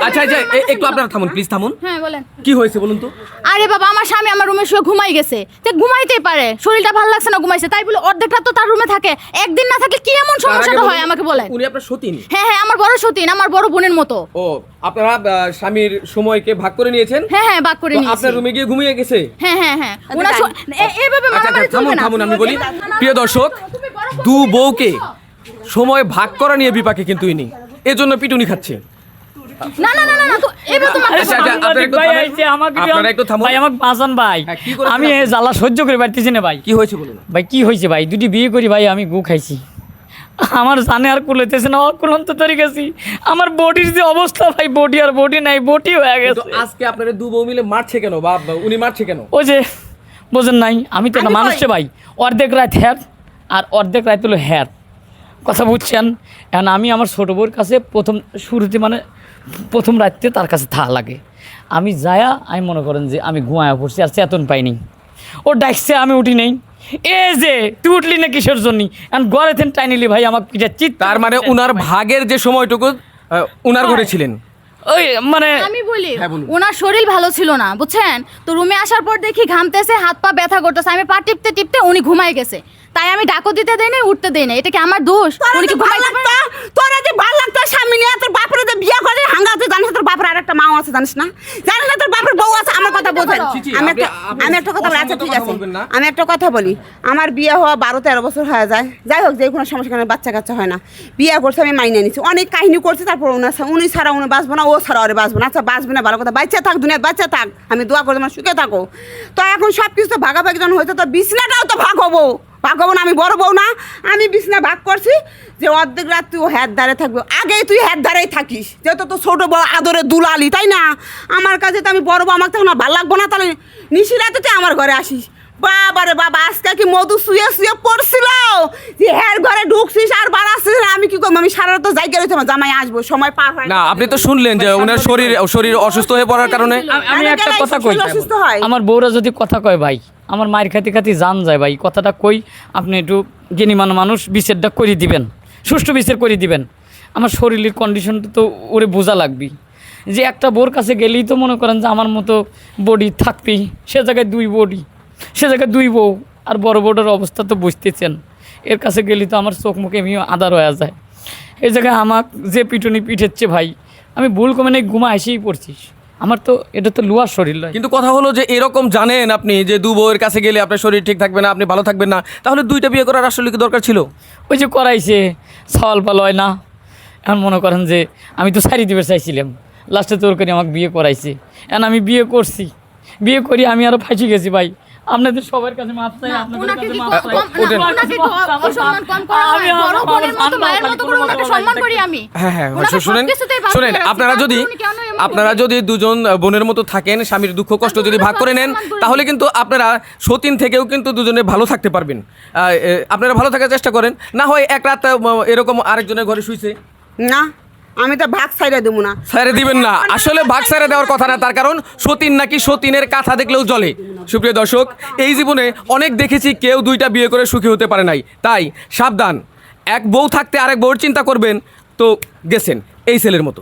আচ্ছা আচ্ছা একটু আপনারা থামুন প্লিজ থামুন। হ্যাঁ বলেন কি হয়েছে বলুন তো? আরে বাবা আমার স্বামী আমার রুমে শুয়ে ঘুমাই গেছে, তো ঘুমাইতেই পারে, শরীরটা ভালো লাগছে না ঘুমাইছে, তাই বলে অর্ধেকটা তো তার রুমে থাকে, একদিন না থাকলে কি এমন সমস্যাটা হয় আমাকে বলেন। উনি আপনার সতীন? হ্যাঁ হ্যাঁ আমার বড় সতীন, আমার বড় বোনের মতো। ও আপনারা স্বামীর সময়কে ভাগ করে নিয়েছেন? হ্যাঁ হ্যাঁ ভাগ করে নিয়েছি। আপনার রুমে গিয়ে ঘুমিয়ে গেছে? হ্যাঁ হ্যাঁ হ্যাঁ ওনা এইভাবে মারামারি চলবে না। থামুন আমি বলি। প্রিয় দর্শক, দু বউকে সময় ভাগ করা নিয়ে বিপাকে কিন্তু ইনি এজন্য পিটুনি খাচ্ছে। না না না না তো এইভাবে তো আপনারা একটু থামুন ভাই আমাকে বাঁচান ভাই, আমি এই জ্বালা সহ্য করে পারতেছি না ভাই। কি হয়েছে বলুন ভাই কি হয়েছে ভাই, দুটি বিয়ে করি ভাই, আমি গু খাইছি, আমার জানে আর কুলাইতেছে না, অকুলন্ত তরি গেছি, আমার বডির যে অবস্থা ভাই, বডি আর বডি নাই, বডি হয়ে গেছে। আজকে আপনারা দু বউ মিলে মারছে কেন বা উনি মারছে কেন? ওই যে বোঝেন নাই, আমি তো একটা মানুষে ভাই, অর্ধেক রাত হ্যার আর অর্ধেক রাত হলো হ্যার, কথা বুঝছেন? এখন আমি আমার ছোটো বউর কাছে প্রথম শুরুতে মানে প্রথম রাত্রে তার কাছে থাকা লাগে, আমি যায়া আমি মনে করেন যে আমি ঘুমায়া পড়ছি আর চেতন পাইনি, ও ডাকছে আমি উঠি নেই, এ যে তুই উঠলি না কিসের জন্য, এখন গড়ে থেন টাইনিলি ভাই আমাকে পিঠা চিৎ। তার মানে উনার ভাগের যে সময়টুকু উনার ঘরে ছিলেন? ওই মানে আমি বলি ওনার শরীর ভালো ছিল না বুঝছেন, তো রুমে আসার পর দেখি ঘামতেছে, হাত পা ব্যথা করতেছে, আমি পা টিপতে টিপতে উনি ঘুমাই গেছে, তাই আমি ডাকো দিতে দেই না, উঠতে দেই না, এটা কি আমার দোষ? উনি কি ঘুমাই লাগতো? তোরা যে ভালো লাগতো স্বামী নিয়ে তোর বাপরে যে বিয়ে করে হাঙ্গাতে জানিস, তোর বাপের আরেকটা মা আছে জানিস না, জানিস না তোর বাপের বউ আছে? আমার কথা বোঝেন, আমি একটা কথা বলি। আচ্ছা ঠিক আছে আমি একটা কথা বলি, আমার বিয়ে হওয়া 12-13 বছর হয়ে যায়, যাই হোক যে কোনো সমস্যা কারণে বাচ্চা কাচ্চা হয় না, বিয়ে করছে আমি মাইনে নিচ্ছি, অনেক কাহিনী করছে, তারপর উনি ছাড়া উনি বাঁচবো না, ও ছাড়া ওরে বাঁচবো না। আচ্ছা বাঁচবে না ভালো কথা, বাচ্চা থাক দুনিয়া বাচ্চা থাক, আমি দোয়া করে তোমার সুখে থাকো। তো এখন সব কিছু তো ভাগাভাগি যখন হয়েছে, তো বিছনাটাও তো ভাগ হবো না, আমি বড় বউ না, আমি বিছনা ভাগ করছি যে অর্ধেক রাত তুই হ্যার ধারে থাকবো, আগেই তুই হ্যার ধারেই থাকিস, যেহেতু তো ছোটো বড় আদরে দুলালি, তাই না? আমার কাছে তো আমি বড় বউ, আমাকে তখন ভালো লাগবো না, তাহলে নিশি রাতে তুই আমার ঘরে আসিস। বাবারে বাবা আজকে কি মধু শুয়ে শুয়ে পড়ছিল যে হ্যার ঘরে ঢুকছিস আর বাড়াচ্ছিস, আমি কি করবো? আমি সারা রাত তো জায়গা রয়েছে, আমার জামাই আসবো, সময় পার হয় না। আপনি তো শুনলেন যে ওনার শরীর অসুস্থ হয়ে পড়ার কারণে। আমি একটা কথা কই, আমার বউরা যদি কথা কয় ভাই, আমার মায়ের খাতি খাতি জান যায় ভাই, কথাটা কই আপনি একটু জ্ঞানীমান মানুষ, বিচারটা করে দিবেন, সুষ্ঠু বিচার করে দিবেন। আমার শরীরের কন্ডিশনটা তো ওরে বোঝা লাগবি, যে একটা বউর কাছে গেলেই তো মনে করেন যে আমার মতো বডি থাকবি, সে জায়গায় দুই বডি, সে জায়গায় দুই বউ, আর বড় বউটার অবস্থা তো বুঝতেছেন, এর কাছে গেলেই তো আমার চোখ মুখে এমনি আদার হয়ে যায়। এই জায়গায় আমাক যে পিটুনি পিঠেচ্ছে ভাই, আমি ভুল কমে নেই ঘুমা এসেই পড়ছিস, আমার তো এটা তো লোয়ার শরীর নয়। কিন্তু কথা হলো যে এরকম জানেন আপনি যে দু বউয়ের কাছে গেলে আপনার শরীর ঠিক থাকবে না, আপনি ভালো থাকবেন না, তাহলে দুইটা বিয়ে করার আসলে কি দরকার ছিল? ওই যে করাইছে সওয়াল পাল হয় না, এখন মনে করেন যে আমি তো সারি দিবে চাইছিলাম, লাস্টে তোর করে আমাকে বিয়ে করাইছে, এখন আমি বিয়ে করছি, বিয়ে করি আমি আরও ফাঁসি গেছি ভাই। আপনাদের সবার কাছে মাপ চাই, আপনাদের কাছে মাপ চাই। শুনেন আপনারা যদি দুজন বোনের মতো থাকেন, স্বামীর দুঃখ কষ্ট যদি ভাগ করে নেন, তাহলে কিন্তু আপনারা সতীন থেকেও কিন্তু দুজনে ভালো থাকতে পারবেন। আপনারা ভালো থাকার চেষ্টা করেন, না হয় এক রাত এরকম আরেকজনের ঘরে শুইছে না, আমি তো ভাগ সাইডে দেবো না। সাইডে দিবেন না, আসলে ভাগ সাইডে দেওয়ার কথা না, তার কারণ সতীন নাকি সতীনের কাঁথা দেখলেও জ্বলে। সুপ্রিয় দর্শক, এই জীবনে অনেক দেখেছি কেউ দুইটা বিয়ে করে সুখী হতে পারে নাই, তাই সাবধান, এক বউ থাকতে আরেক বউর চিন্তা করবেন তো গেছেন এই ছেলের মতো।